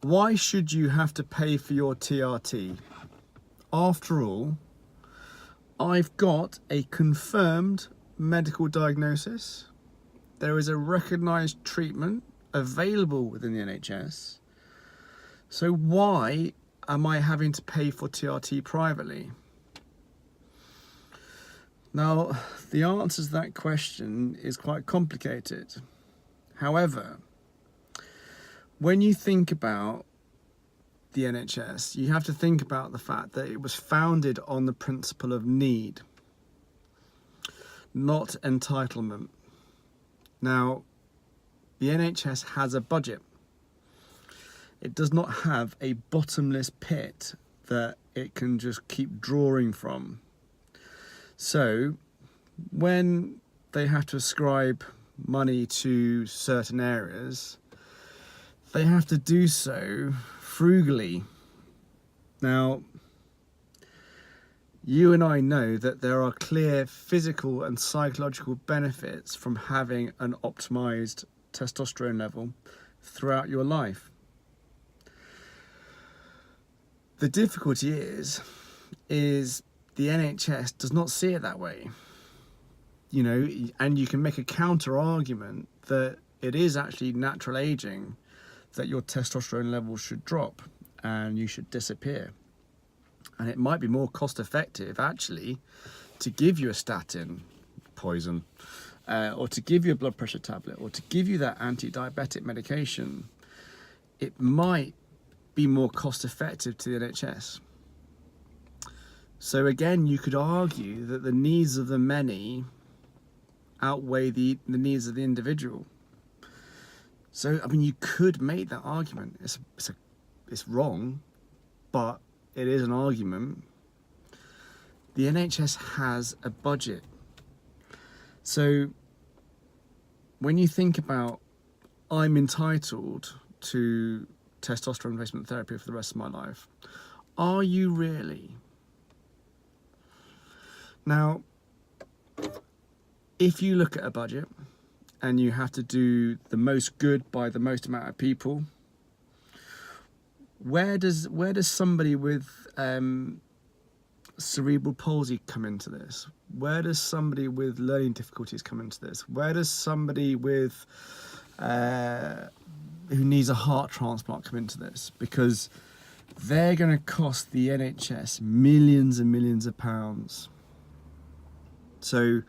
Why should you have to pay for your TRT? After all, I've got a confirmed medical diagnosis. There is a recognised treatment available within the NHS. So why am I having to pay for TRT privately? Now, the answer to that question is quite complicated. However, when you think about the NHS, you have to think about the fact that it was founded on the principle of need, not entitlement. Now, the NHS has a budget. It does not have a bottomless pit that it can just keep drawing from. So, when they have to ascribe money to certain areas, they have to do so frugally. Now, you and I know that there are clear physical and psychological benefits from having an optimized testosterone level throughout your life. The difficulty is the NHS does not see it that way. You know, and you can make a counter argument that it is actually natural aging, that your testosterone levels should drop and you should disappear. And it might be more cost effective actually to give you a statin poison, or to give you a blood pressure tablet, or to give you that anti-diabetic medication. It might be more cost effective to the NHS. So again, you could argue that the needs of the many outweigh the needs of the individual. So, I mean, you could make that argument. It's wrong, but it is an argument. The NHS has a budget. So, when you think about, I'm entitled to testosterone replacement therapy for the rest of my life, are you really? Now, if you look at a budget and you have to do the most good by the most amount of people, where does somebody with cerebral palsy come into this? Where does somebody with learning difficulties come into this? Where does somebody with who needs a heart transplant come into this? Because they're going to cost the NHS millions and millions of pounds. So,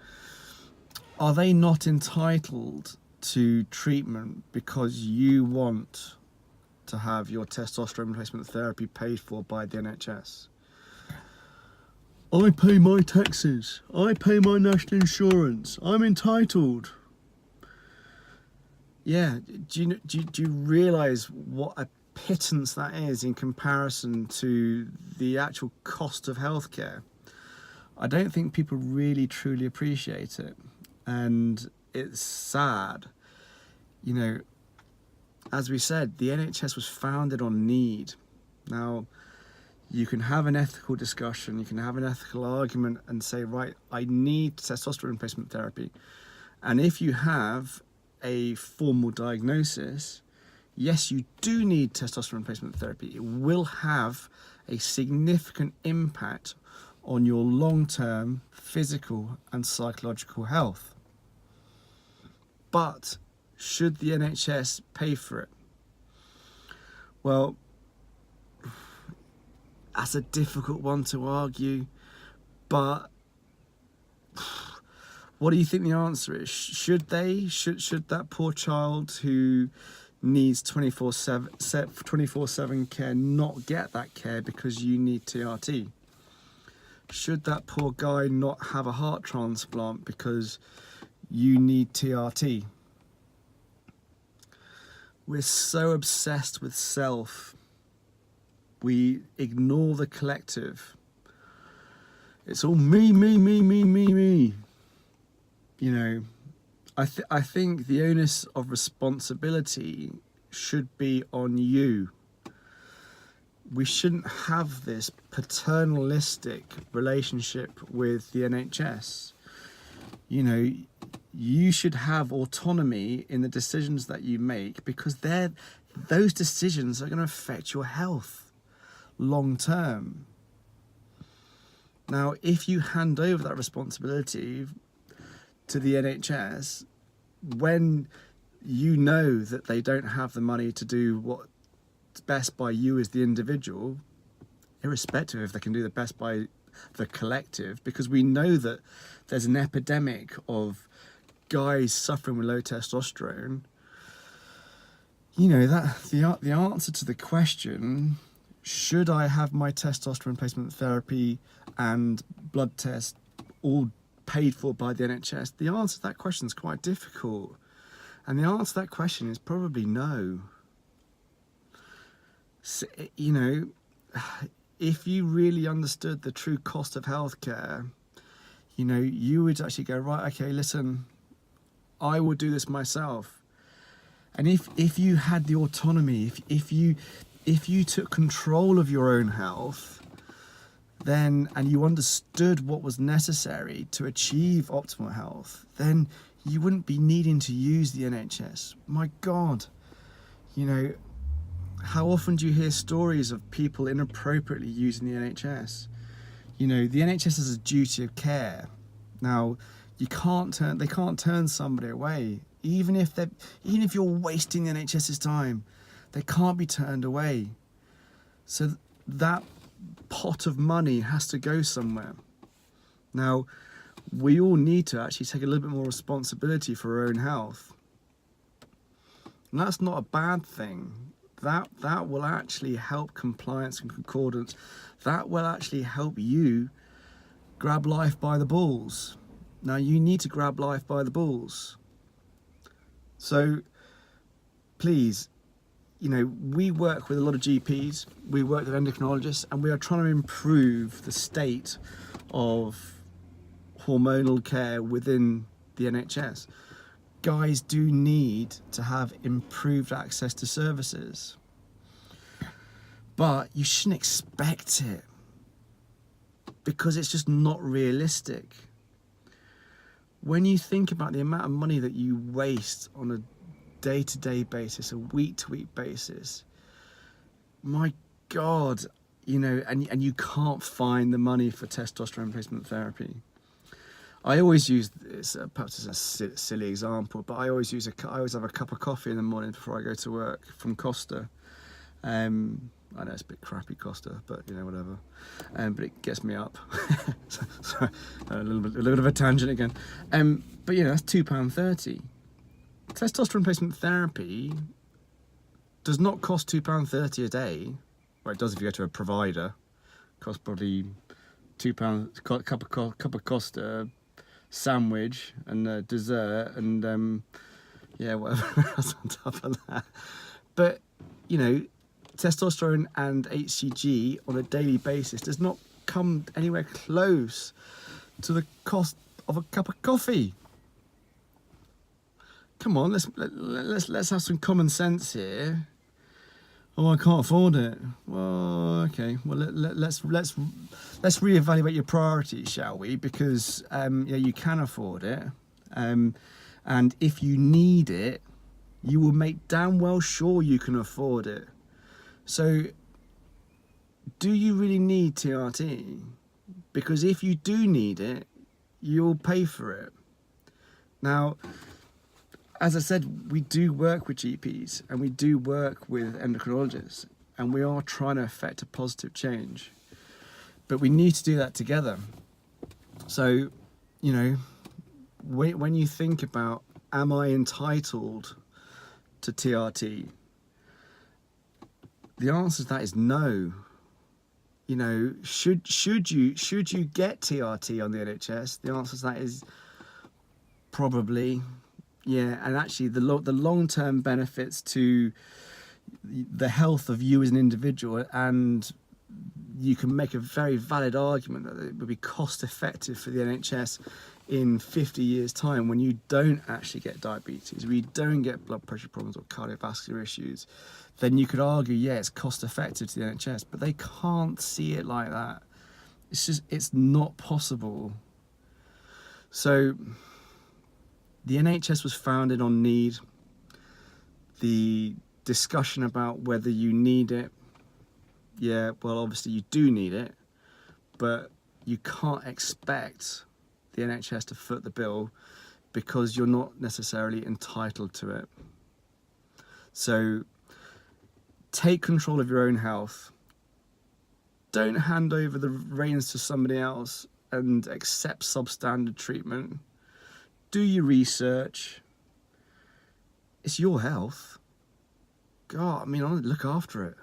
are they not entitled to treatment because you want to have your testosterone replacement therapy paid for by the NHS? I pay my taxes. I pay my national insurance. I'm entitled. Yeah, do you realise what a pittance that is in comparison to the actual cost of healthcare? I don't think people really truly appreciate it. And it's sad. You know, as we said, the NHS was founded on need. Now, you can have an ethical discussion, you can have an ethical argument and say, right, I need testosterone replacement therapy. And if you have a formal diagnosis, yes, you do need testosterone replacement therapy. It will have a significant impact on your long-term physical and psychological health. But should the NHS pay for it? Well, that's a difficult one to argue, but what do you think the answer is? Should they? Should that poor child who needs 24/7 care not get that care because you need TRT? Should that poor guy not have a heart transplant because you need TRT? We're so obsessed with self. We ignore the collective. It's all me. You know, I think the onus of responsibility should be on you. We shouldn't have this paternalistic relationship with the NHS. You know, you should have autonomy in the decisions that you make, because those decisions are going to affect your health long term. Now, if you hand over that responsibility to the NHS, when you know that they don't have the money to do what's best by you as the individual, irrespective if they can do the best by the collective, because we know that there's an epidemic of guys suffering with low testosterone, you know, that the answer to the question, should I have my testosterone replacement therapy and blood test all paid for by the NHS? The answer to that question is quite difficult. And the answer to that question is probably no. So, you know, if you really understood the true cost of healthcare, you know, you would actually go, right, okay, listen, I will do this myself. And if you had the autonomy, if you took control of your own health, then, and you understood what was necessary to achieve optimal health, then you wouldn't be needing to use the NHS. My God, you know, how often do you hear stories of people inappropriately using the NHS? You know, the NHS has a duty of care. Now, they can't turn somebody away. Even if you're wasting the NHS's time, they can't be turned away. So that pot of money has to go somewhere. Now, we all need to actually take a little bit more responsibility for our own health. And that's not a bad thing. That will actually help compliance and concordance. That will actually help you grab life by the balls. Now, you need to grab life by the balls. So, please, you know, we work with a lot of GPs, we work with endocrinologists, and we are trying to improve the state of hormonal care within the NHS. Guys do need to have improved access to services, but you shouldn't expect it, because it's just not realistic. When you think about the amount of money that you waste on a day-to-day basis, a week-to-week basis, my God, you know, and you can't find the money for testosterone replacement therapy. I always use this, perhaps it's a silly example, but I always have a cup of coffee in the morning before I go to work from Costa. I know it's a bit crappy Costa, but you know, whatever. But it gets me up. Sorry, a little bit of a tangent again. But you know, that's £2.30. Testosterone replacement therapy does not cost £2.30 a day. Well, it does if you go to a provider. It costs probably £2, cup of Costa, sandwich and dessert and yeah, whatever else on top of that. But you know, testosterone and HCG on a daily basis does not come anywhere close to the cost of a cup of coffee. Come on, let's have some common sense here. Oh, I can't afford it. Well, okay. Well, let's reevaluate your priorities, shall we? Because yeah, you can afford it, and if you need it, you will make damn well sure you can afford it. So, do you really need TRT? Because if you do need it, you'll pay for it. Now, as I said, we do work with GPs and we do work with endocrinologists, and we are trying to affect a positive change. But we need to do that together. So, you know, when you think about, am I entitled to TRT? The answer to that is no. You know, should you get TRT on the NHS? The answer to that is probably. Yeah, and actually the long-term benefits to the health of you as an individual, and you can make a very valid argument that it would be cost-effective for the NHS in 50 years' time when you don't actually get diabetes, when you don't get blood pressure problems or cardiovascular issues, then you could argue, yeah, it's cost-effective to the NHS, but they can't see it like that. It's not possible. So, The NHS was founded on need. The discussion about whether you need it, yeah, well, obviously you do need it, but you can't expect the NHS to foot the bill because you're not necessarily entitled to it. So take control of your own health. Don't hand over the reins to somebody else and accept substandard treatment. Do your research. It's your health. God, I mean, I want to look after it.